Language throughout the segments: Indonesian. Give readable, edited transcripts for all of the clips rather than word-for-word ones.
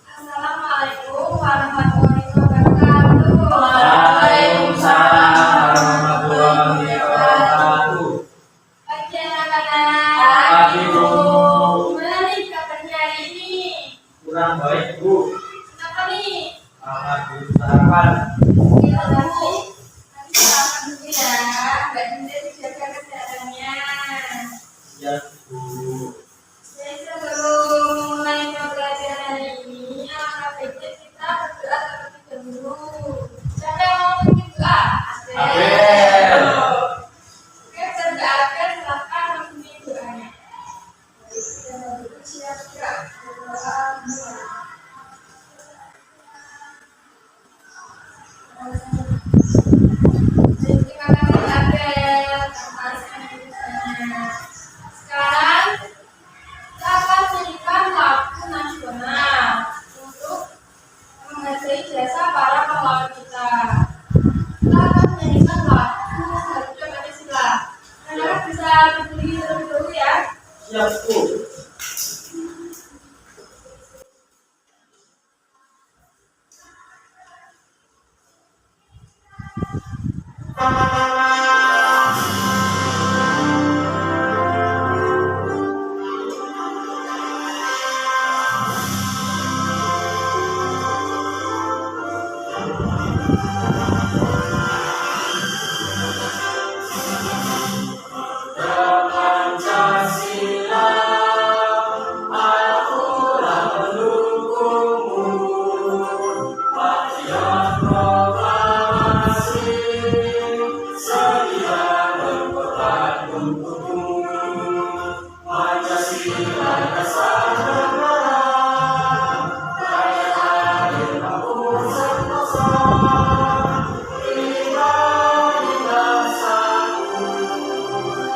Assalamualaikum warahmatullahi wabarakatuh. Waalaikumsalam warahmatullahi wabarakatuh. Pagi anak-anak. Pagi, Bu. Gimana nih kabarnya hari ini? Kurang baik, Bu. Kenapa nih? Alhamdulillah sarapan. Kita nanti sarapan dulu ya. Mbak Dinda dijaga kesehatannya. Ya, Bu. Jadi sebelum mulai pembelajaran hari ini, alangkah baiknya kita berdoa terlebih dahulu. Siapa yang mau berdoa? Amin. Oke, berdoa silahkan memilih doanya. Siap-siap berdoa. Terima kasih Abel atas penjelasannya. Sekarang kita akan menyanyikan lagu nasional untuk menghargai jasa para pahlawan kita. Kita akan menyanyikan lagu Garuda Pancasila. Anak-anak bisa berdiri terlebih dahulu ya. Siap, Bu. Pancasila, aku mendukungmu. Patriot proklamasi, sedia berkorban untukmu. Pancasila dasar negara, kaya adil makmur sentosa, pribadi bangsaku.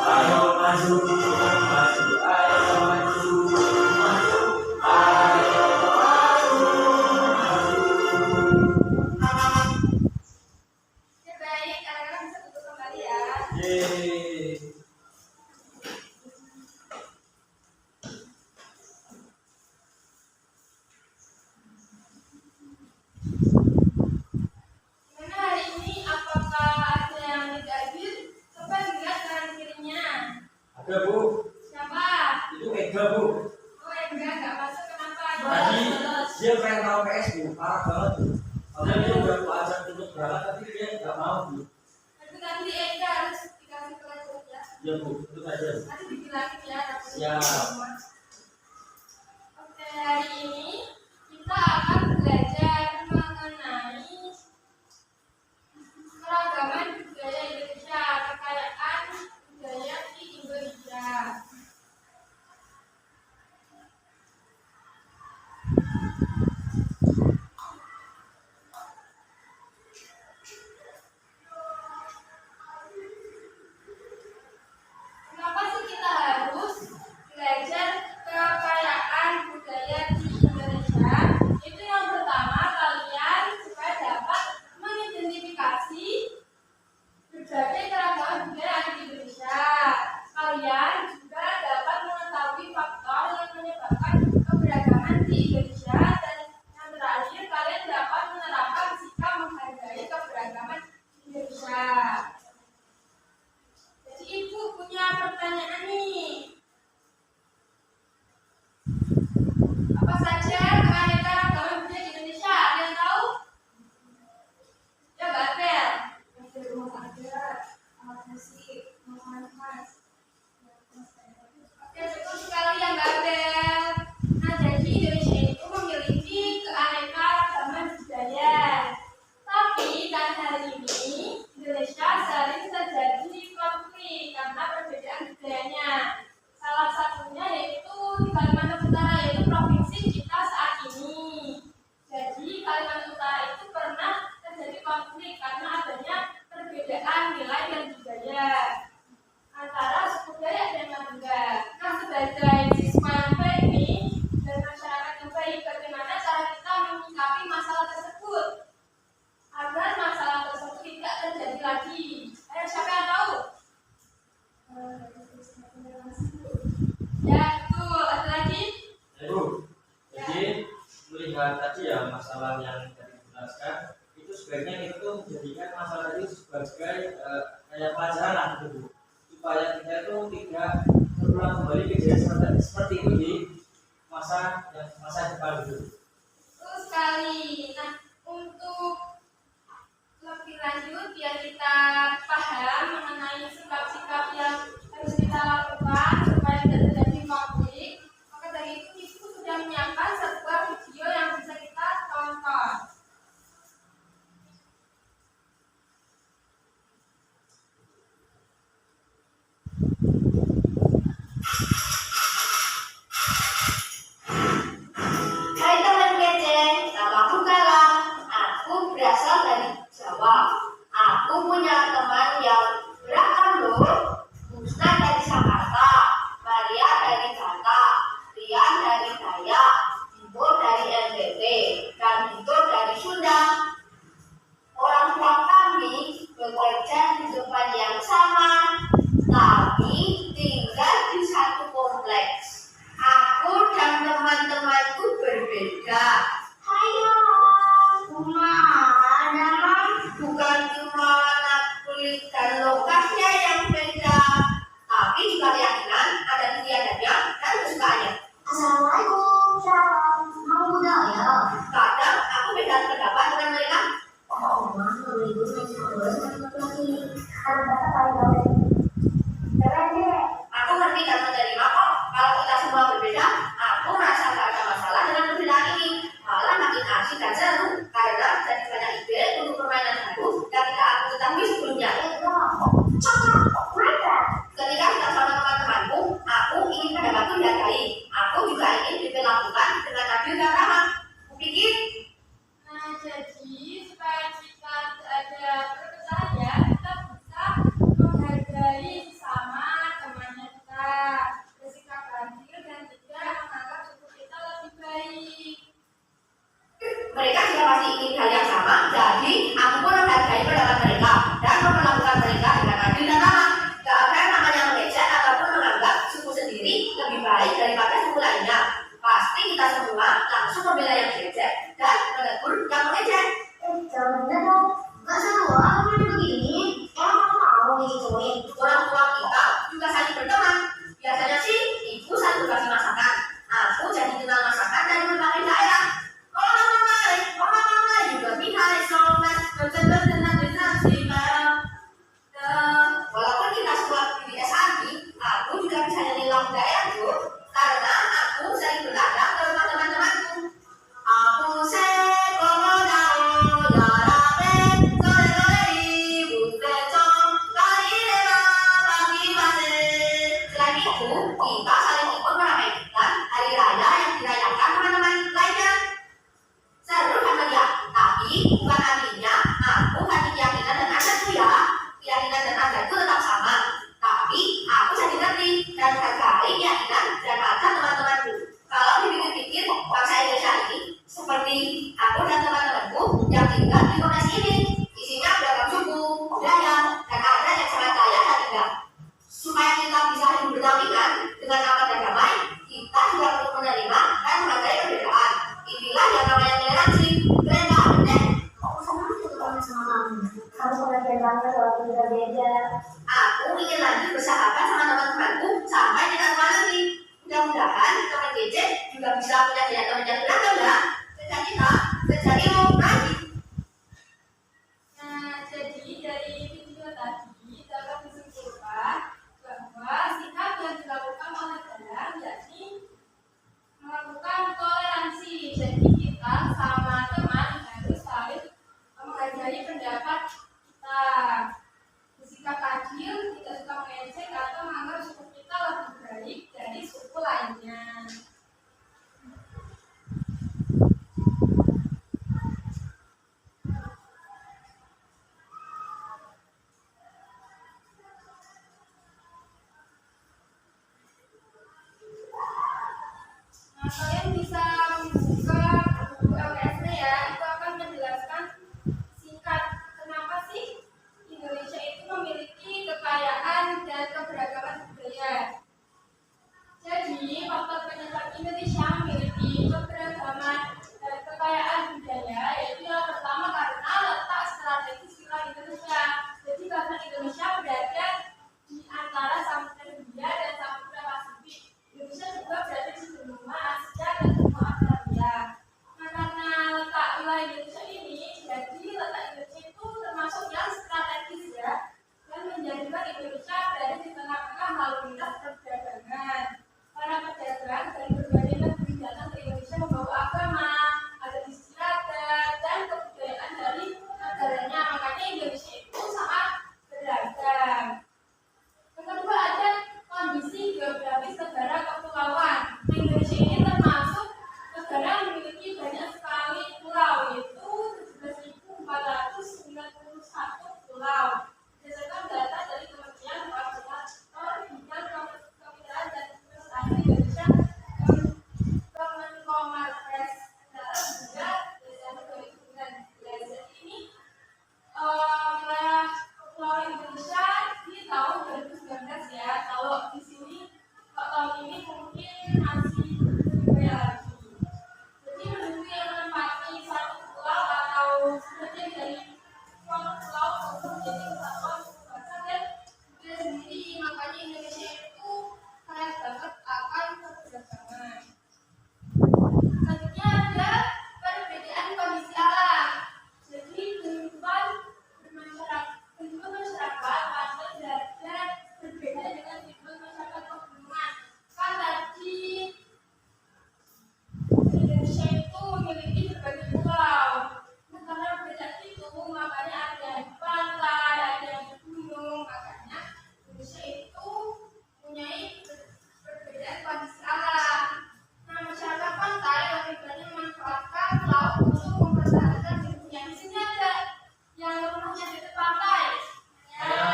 Ayo maju, maju, ayo maju, maju, ayo maju, maju. Oke, baik, anak-anak bisa duduk kembali ya. Yeay. Gimana hari ini? Apakah ada yang tidak hadir? Coba dilihat kanan kirinya. Ada, Bu. Siapa? Itu Ega, Bu. Oh, enggak masuk. Kenapa? Tadi Bolos. dia pengen tahu PS, Bu. Parah banget, Bu. Padahal dia udah ajak untuk berangkat, tapi dia nggak mau, Bu. Tapi nanti Eka harus dikasih pelajaran ya. Ya, Bu. Itu aja, Bu. Nanti dibilangin ya. Siap. Oke, hari ini kita akan belajar mengenai keragaman budaya Indonesia, kekayaan budaya di Indonesia. Kenapa sih kita harus belajar kekayaan budaya di Indonesia? Itu yang perbedaan nilai dan budaya antara suku Dayak dan Madura. Nah, sebagai siswa yang baik nih dan masyarakat yang baik, bagaimana cara kita menyikapi masalah tersebut agar masalah tersebut tidak terjadi lagi? Ayo, siapa yang tahu? Ya, betul. Ada lagi? Ibu, jadi melihat tadi ya masalah yang tadi dijelaskan, itu sebaiknya kita tuh menjadikan masalah tadi sebagai kayak pelajaran lah gitu, Bu. Supaya kita itu tidak terulang kembali kejadian seperti itu di masa depan gitu. Betul sekali. Nah, untuk lebih lanjut biar kita paham mengenai sikap-sikap yang harus kita lakukan supaya tidak terjadi konflik, maka dari itu Ibu sudah menyiapkan sebuah video yang bisa kita tonton. Hai teman kece, namaku Kala. Aku berasal dari Jawa. Aku punya teman yang beragam loh. Musna dari Jakarta, Maria dari Batak, Rian dari Dayak, Ibu dari NTT, dan Dito dari Sunda. Orang tua kami bekerja di tempat yang sama, tapi tinggal di satu kompleks. Aku dan teman-temanku berbeda. Hai Mama, bukan cuma warna kulit dan lokasinya yang beda, tapi juga keyakinan, adat istiadatnya, dan kesukaannya. Assalamualaikum, shalom. Mau budaya? Kadang aku beda pendapat dengan mereka. Oh, Mas, ibu laki-laki. Ada bahasa paling gaul. Keren deh. Aku ngerti dan menerima kok. Kalau kita semua berbeda, aku merasa gak ada masalah dengan perbedaan ini. Malah makin asik dan seru karena jadi banyak ide untuk permainan baru yang tidak aku ketahui sebelumnya. Ketika kita sama teman-temanku, aku ingin pendapatku dihargai. Aku juga ingin diperlakukan dengan adil dan ramah. Kupikir Nah, jadi supaya kita ada perpecahan ya, kita bisa menghargai sesama temannya kita, bersikap adil dan tidak menganggap suku kita lebih baik. mereka juga pasti ingin hal yang sama, jadi aku pun menghargai pendapat mereka dan memperlakukan mereka dengan adil dan ramah. Gak ada yang namanya mengejek ataupun menganggap suku sendiri lebih baik daripada suku lainnya. Pasti kita semua langsung membela yang diejek dan menegur yang mengejek. Jangan bener dong, gak seru aku begini. Emang mau digituin? Orang tua kita juga saling berteman. Biasanya sih ibu saling berbagi masakan. Aku jadi kenal masakan dari berbagai daerah. Orang juga pihak sobat berkenal dengan walaupun kita sekolah di SAI, aku juga bisa nyanyi lagu daerah tuh, karena aku sering berladang ke rumah teman-temanku. Aku sekolah yarabe sore ibu becong kali lema pagi mase. Selain itu, kita saling ikut meramaikan hari raya yang dirayakan teman-teman lainnya. Seru kan ya, tapi bukan artinya aku hanya keyakinan dan adatku ya. Keyakinan dan adatku tetap sama, tapi aku jadi ngerti dan menghargai keyakinan dan adat teman-temanku. Kalau dipikir-pikir, bangsa Indonesia ini seperti aku dan teman-temanku yang tinggal di kota sini, isinya beragam suku, budaya, dan adat yang sangat kaya dan indah. Supaya kita bisa hidup berdampingan dengan aman dan damai, kita juga perlu menerima dan menghargai perbedaan. Inilah yang namanya toleransi. Keren banget deh. Kok sama itu sama kamu? Kamu pengertian banget walaupun kita beda. Aku ingin lanjut bersahabat sama teman-temanku sampai kita tua nanti. Mudah-mudahan teman kece juga bisa punya banyak teman yang beragam ya. Sejak kita, sejak ilmu lagi. Nah, jadi dari video tadi dapat disimpulkan bahwa sikap yang dilakukan oleh dalam yakni melakukan toleransi. Jadi kita sama teman harus saling menghargai pendapat kita, bersikap adil, tidak suka mengejek atau menganggap suku kita lebih baik dari suku lainnya. Nah, kalian bisa membuka buku LKSD ya, itu akan menjelaskan singkat kenapa sih Indonesia itu memiliki kekayaan dan keberagaman budaya. Jadi, faktor penyebab Indonesia memiliki keberagaman dan kekayaan budaya yaitu yang pertama karena letak strategis wilayah Indonesia. Jadi, karena Indonesia berada di antara Samudra Hindia dan Samudra Pasifik, Indonesia juga berada di benua Asia dan benua Australia. Nah, karena letak wilayah Indonesia ini, jadi letak Indonesia itu termasuk yang strategis ya, dan menjadikan Indonesia berada di tengah-tengah lalu lintas perdagangan. Para pedagang dari berbagai negeri datang ke Indonesia membawa agama, adat istiadat, dan kebudayaan dari negaranya. Makanya Indonesia itu sangat beragam. Yang kedua ada kondisi geografis negara kepulauan. Nah, Indonesia ini termasuk negara yang memiliki banyak sekali pulau, yaitu 17.491 pulau. Berdasarkan data dari Kementerian Koordinator Bidang Kemitraan dan Investasi Indonesia, Kemenkomarves juga Desember 2019. Jadi ini wilayah kepulauan Indonesia di tahun 2019 ya. Kalau di sini tahun ini mungkin masih lebih lagi. Jadi menunggu yang menempati satu pulau atau sebagian dari suatu pulau untuk menjadi kesatuan bangsa dan budaya sendiri. Makanya Indonesia itu kaya banget akan keberagaman. Selanjutnya ada perbedaan kondisi alam. Jadi kehidupan masyarakat pada derajat berbeda dengan kehidupan masyarakat pegunungan. Kan tadi Indonesia itu memiliki berbagai pulau. Nah, karena berbeda itu, makanya ada yang di pantai, ada yang di gunung. Makanya Indonesia itu mempunyai perbedaan kondisi alam. Nah, masyarakat pantai lebih banyak memanfaatkan laut untuk mempertahankan hidupnya. Di sini ada yang rumahnya dekat pantai. Ya.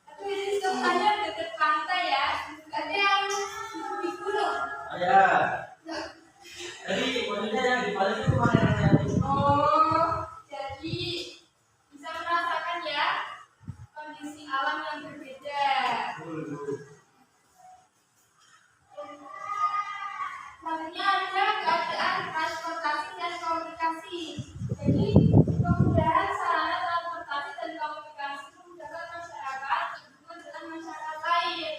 Tapi di sekolahnya dekat pantai ya. Ada yang hidup di gunung. Ya. Jadi maksudnya yang di Bali itu mana yang Oh, jadi bisa merasakan ya kondisi alam yang berbeda. Selanjutnya ada keadaan transportasi dan komunikasi. Jadi kemudahan sarana transportasi dan komunikasi memudahkan masyarakat berhubungan dengan masyarakat lain.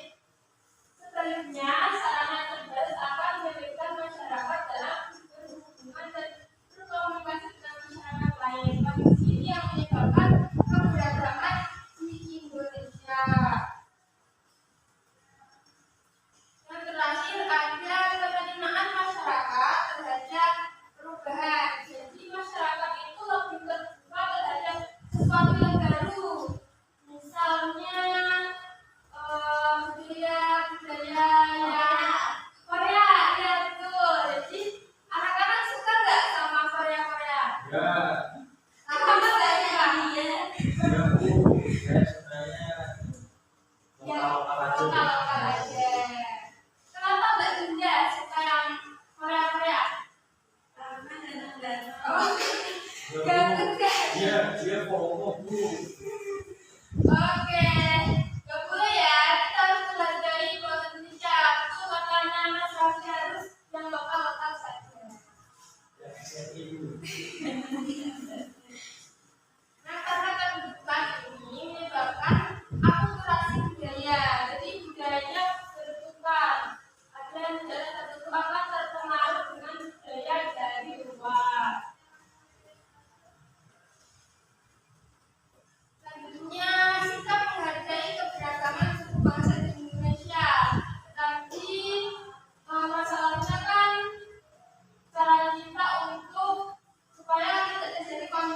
Sebaliknya, sarana terbatas akan menyulitkan masyarakat dalam berhubungan dan berkomunikasi dengan masyarakat lain. Kondisi ini yang menyebabkan keberagaman di Indonesia. Yang terakhir ada penerimaan masyarakat terhadap perubahan. Jadi masyarakat itu lebih terbuka terhadap sesuatu yang baru. Misalnya budaya Korea, ya betul. Jadi anak-anak suka nggak sama Korea? Ya. Apa bedanya? Ya Bu, saya sebenarnya lokal aja. Kenapa Mbak Dinda suka yang Korea? Oh, ganteng kan? Dia pokok Bu. Oke, gak boleh ya. Kita harus menghargai bahasa Indonesia. Itu katanya Mas Raffi harus yang lokal saja. Ya, saya itu. Nah, karena kehidupan ini menyebabkan akulturasi budaya. Jadi budayanya bertukar. Ada yang budaya tertentu akan terpengaruh dengan budaya dari luar. Selanjutnya, sikap menghargai keberagaman suku bangsa di Indonesia. Tadi masalahnya kan cara kita untuk supaya tidak terjadi konflik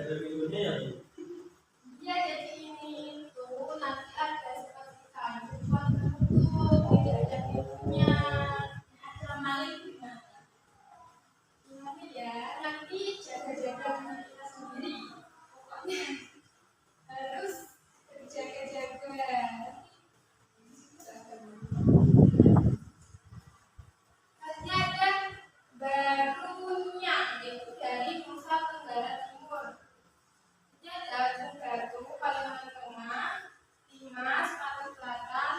ada minggunya ya Bu? Iya, jadi ini itu nanti ada seperti kayu buat bentuk, tidak ada pintunya. Ada maling gimana? Gimana ya? Nanti jaga-jaga rumah kita sendiri. Pokoknya harus berjaga-jaga. Nanti ada barunya, yaitu dari Nusa Tenggara Timur. Ini ada Ujung Batu, Kalimantan Tengah, Dimas, Sumatera Selatan,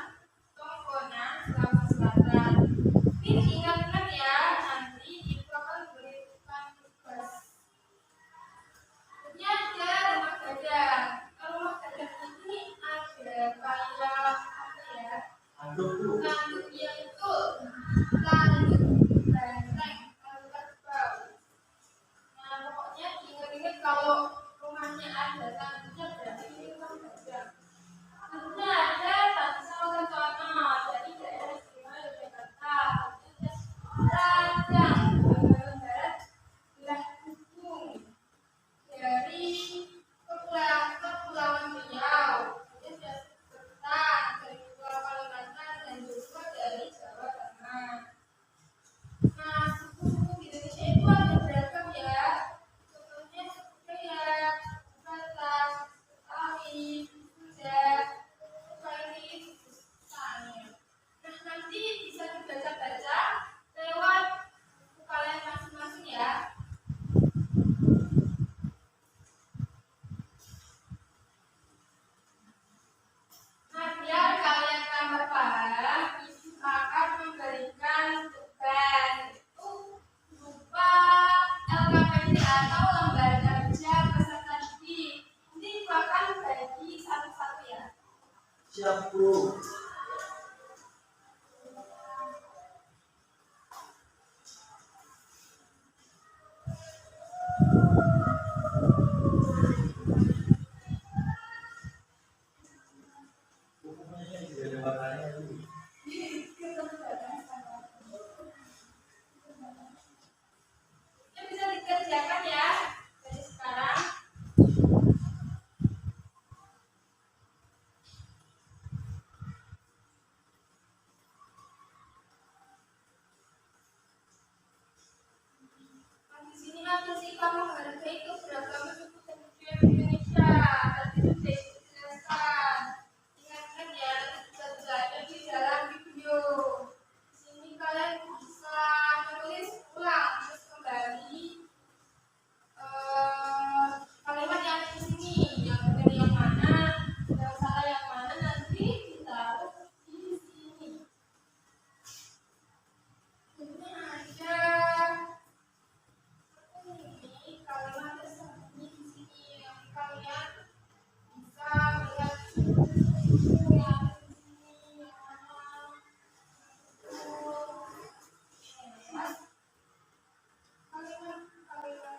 Tongkonan, Sulawesi Selatan. Ini ingat-ingat ya, nanti itu akan diberikan tugas. Ini ada rumah gadang. Kalau rumah gadang ini ada kayak apa ya? Anduk Bu. Tanduk yaitu tanduk banteng, tanduk kerbau. Nah, pokoknya ingat-ingat kalau rumahnya ada tanduknya berarti ini rumah gadang. Tanduknya ada Tangsel Kencana dari daerah istimewa Yogyakarta. Radang Bagian Barat belah Hubung dari Kepulauan Riau. Kemudian dari Ketan dari Pulau Kalimantan dan juga dari Jawa Tengah. Nah, suku-suku di Indonesia itu ada beragam ya. Contohnya suku Dayak, Batak, Betawi, Sunda, Bali, Sanya. Nah, nanti bisa dibaca-baca lewat buku kalian masing-masing ya. Nah, biar kalian tambah paham, ibu akan memberikan tugas itu berupa LKPD atau lembar kerja peserta didik. Nanti ibu akan bagi satu-satu ya. Siap Bu. Bukunya ini juga ada warnanya Bu. Ya, bisa dikerjakan ya dari sekarang. Nah, di sini nanti sih kamu menghargai keberagaman suku dan budaya Indonesia. Tadi sudah dijelaskan. Ingat-ingat ya, bisa belajar di dalam video. Di sini kalian bisa menulis ulang terus kembali kalimat yang di sini, yang benar yang mana, yang salah yang mana nanti ditaruh di sini. Ini ada ini kalimat tersembunyi di sini yang kalian bisa melihat yang di sini yang mana. Kalimat-kalimat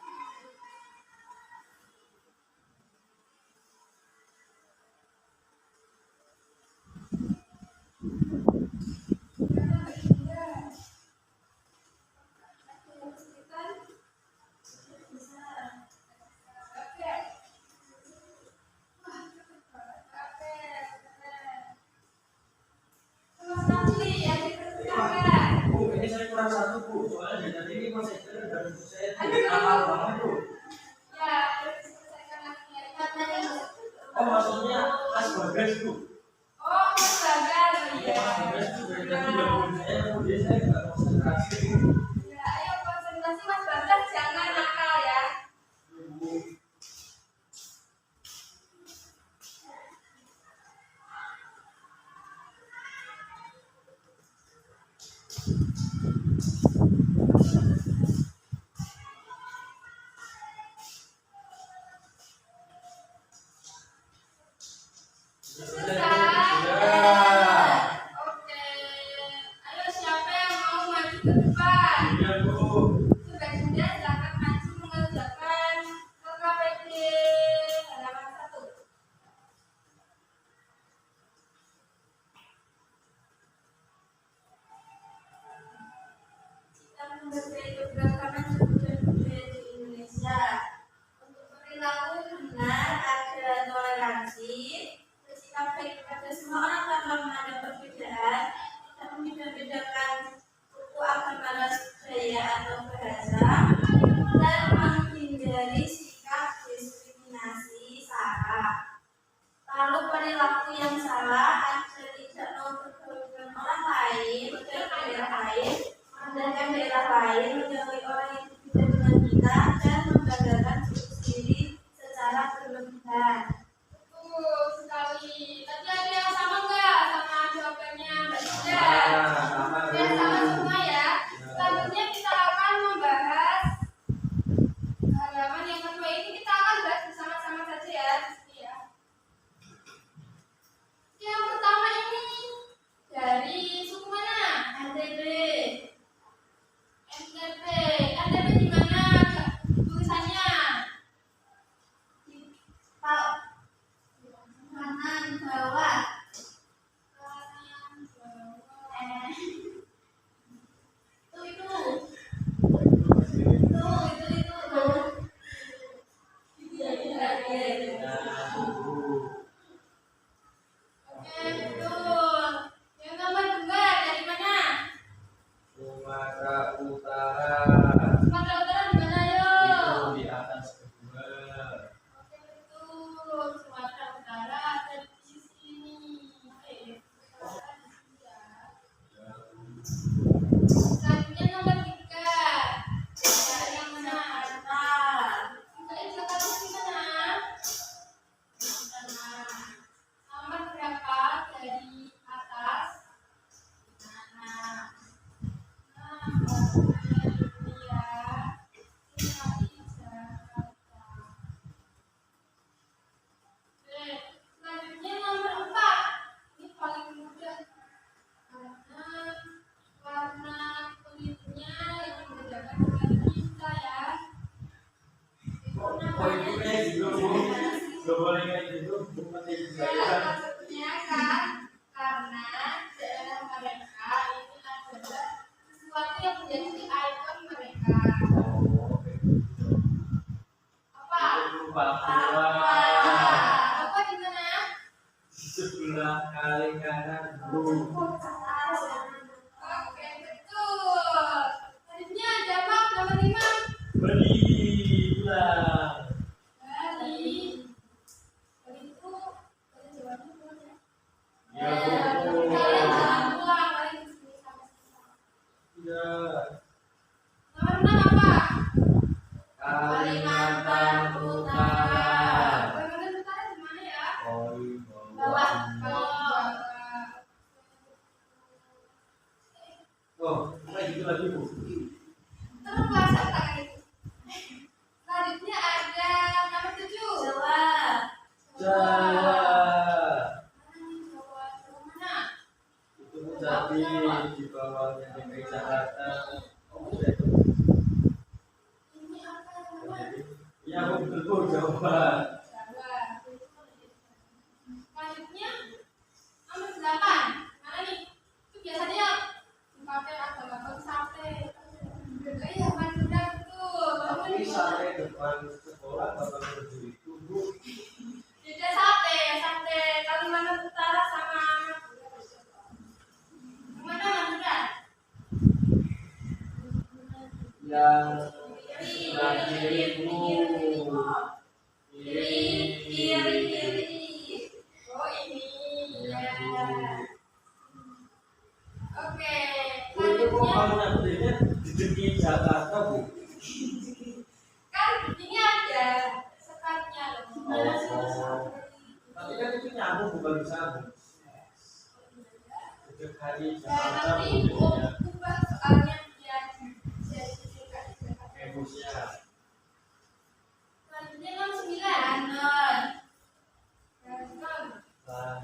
Bu, ini saya kurang satu Bu. Soalnya dari tadi ini masih ada dan saya tidak hafal banget Bu. ya, harus diselesaikan lagi ya. Katanya Oh maksudnya Mas Bagas Bu. oh, gagal Iya ya. Mas Bagas Bu dari tadi udah bunyi saya Bu. Jadi saya nggak konsentrasi Bu. Ya, ayo konsentrasi Mas Bagas, jangan nakal ya. Bu. Selesai. Oke. Ayo siapa yang mau maju ke depan? Iya Bu. Sudah silakan maju mengerjakan LKPD halaman 1. Kita menghargai keberagaman suku dan budaya di Indonesia. Untuk perilaku lain menjauhi orang yang berbeda dengan kita dan membanggakan diri secara berlebihan. Betul sekali. Tapi ada yang sama nggak sama jawabannya Mbak Dinda? Sama Ya, sama semua ya. Selanjutnya kita akan membahas halaman yang kedua ini, kita akan bahas bersama-sama saja ya. Di sini ya. Yang pertama ini dari suku mana? NTB. NTB. NTB di mana tulisannya? Kalau kanan bawah Kanan bawah. itu Iya, iya, iya, iya. Nah, tunggu. Oke, betul. Yang nomor 2 dari mana? Sumatera Utara. Sumatera Utara di mana yo? Itu di atas kedua. Oke, betul. Sumatera Utara ada di sisi ini. Oke, Sumatera di sini ya. Selanjutnya nomor 3. Dari yang mana? Dari Jakarta di mana? Nomor berapa dari atas? Nah, selanjutnya nomor 4. Ini paling mudah karena warna kulitnya yang membedakan dengan kita ya. Itu Oh, itu namanya kayak gitu, Bu. Gak boleh kayak gitu, Bu. Penting ya, juga. maksudnya kan karena daerah mereka ini adalah sesuatu yang menjadi ikon mereka. Oh, kayak gitu. Apa? Itu Papua. Apa di mana? Sebelah kali kanan, Bu. Oke, betul. Selanjutnya jawab nomor 5. Beli pulang. Bali. Bali itu Bali jawabnya pulang ya. Ya, Kalian Bu. jangan pulang, kalian di sini sama-sama. Ya. Nomor 6 apa? Kalimantan Utara. Kalimantan Utara di mana ya? Oh, Bawah. bawah. Bawah. Oh, kayak gitu lagi, Bu. Terus bahasa tangan itu. Selanjutnya ada nomor 7. Jawa. Jawa. Mana nih Jawa? Jawa mana? Itu jadi di bawahnya DKI Jakarta. Oh, udah itu. Ini apa namanya? Iya, Bu, betul, Bu. Jawa. Jawa. Selanjutnya nomor 8. Mana nih? Itu biasanya dipakai abang-abang sate. Iya, Madura betul. Kamu Tapi di mana? sampai depan sekolah bakal berdiri itu, Bu. Beda sate, sate Kalimantan Utara sama Madura beda. Mana Madura? Yang sebelah kiri, Bu. Kiri. Oh ini Ya, ya. Bu. Oke, Bu, itu kok selanjutnya kamu nyebutnya di DKI Jakarta, Bu? kan ini ada sekatnya loh. Gimana sih Oh. itu? Tapi kan itu nyambung, bukan disambung. DKI Ya, Jakarta, nanti Bu. ubah soalnya biar jadi singkat juga. Oke, Bu, siap. Selanjutnya nomor 9. Random.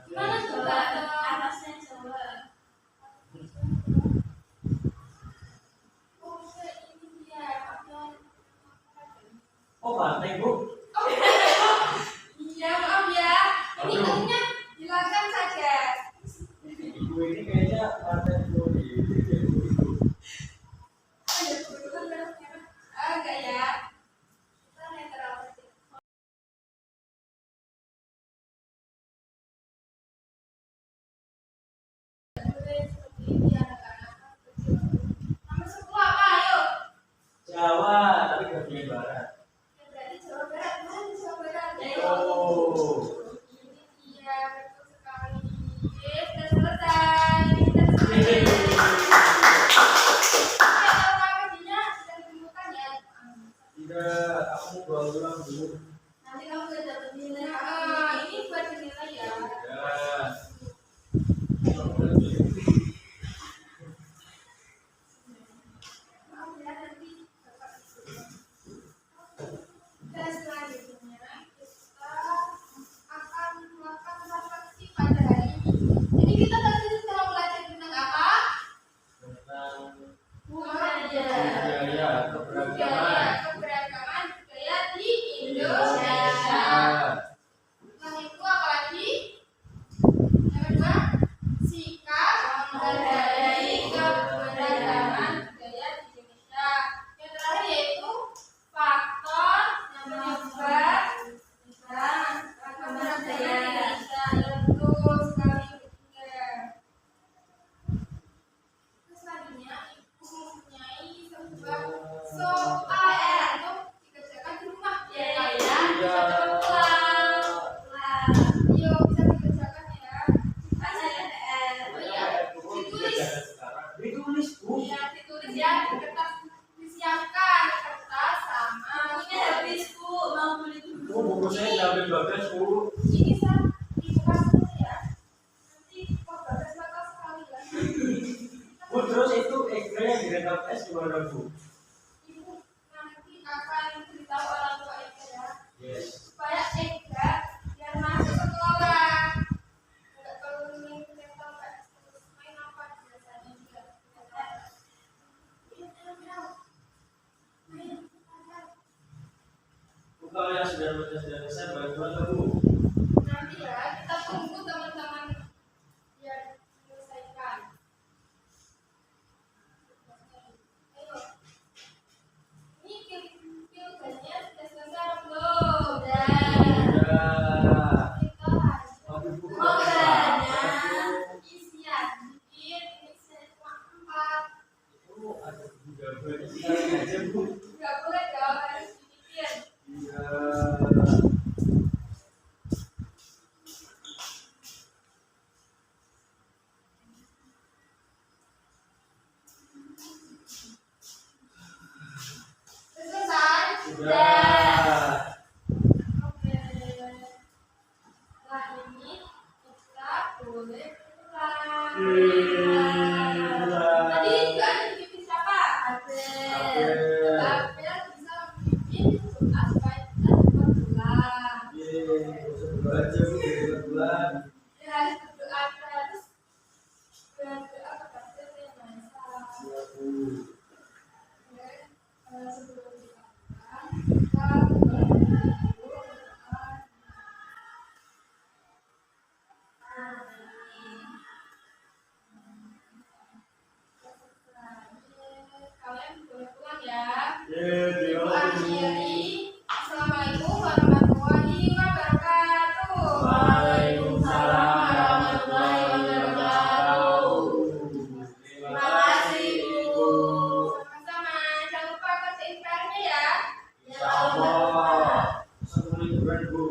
Gimana coba Atasnya Jawa. Oh, ini dia ada. Oh, Banteng, Bu. Iya, maaf ya. Ini Aduh. artinya hilangkan saja. Ibu ini kayaknya Banteng, Bu. Ada kebetulan merah-merah. Enggak ya. Kita netral saja. Boleh seperti ini anak-anak kecil. Nomor 10 apa? Ayo. Jawa, tapi bagian barat. Ya, berarti Jawa Barat. Tidak, aku mau pulang dulu. Nanti kamu udah dapat nilai Ini buat nilai ya. Ya. Maaf ya, nanti Bapak dan selanjutnya kita akan melakukan refleksi pada hari ini. Jadi kita tadi telah belajar tentang apa? Tentang Budaya. budaya keberagaman Keberagaman budaya di Indonesia. Setelah itu apa lagi? Yang kedua, sikap menghargai keberagaman budaya di Indonesia. Yang terakhir yaitu faktor yang menyebabkan keragaman budaya di Indonesia. Betul sekali Bunda. Terus selanjutnya ibu mempunyai sebuah soal untuk dikerjakan di rumah ya Kak ya. Bisa cepat pulang. Yuk bisa dikerjakan ya. Oh iya, ditulis bu. iya ditulis ya di kertas, disiapkan kertas sama Ini habis Bu, mau beli dulu. Bu, buku saya diambil bagas bu. ini Sam dibuka dulu ya. Nanti kok bagas batas sekali ya. Bu, terus itu Excel yang direkam tes gimana bu? Ibu nanti akan beritahu orang tua Eka ya. Yes. Supaya Eka biar masuk sekolah. Enggak perlu mental terus main apa biasanya juga. Bu, kalau yang sudah selesai bantuan ke bu. Nanti ya kita tunggu teman-teman biar menyelesaikan. Ayo. Ini pilganya sudah selesai belum? Sudah. Ya. Kita harus Tapi bu, isian bikin ini cuma 4. itu ada juga banyak sekali aja bu. Nggak boleh dong harus dibikin. Iya. Selesai? Sudah. Oke. Nah ini kita boleh pulang. Tadi juga ada bikin siapa? Abel. Abel bisa bikin doa supaya kita cepat pulang. Yeay, berdoa aja bu, dari bulan. Dia harus berdoa, kita harus berdoa kepada Yang Maha Esa. Ya bu. Sebelum kita pulang, kita berdoa. Kalian boleh pulang ya. Yeay, Ibu terima kasih. akhiri. Assalamualaikum warahmatullahi wabarakatuh. Waalaikumsalam warahmatullahi wabarakatuh. Terima kasih Bu. Sama-sama. Jangan lupa kerjain PR-nya ya. Insya Allah. Sampai liburan bu.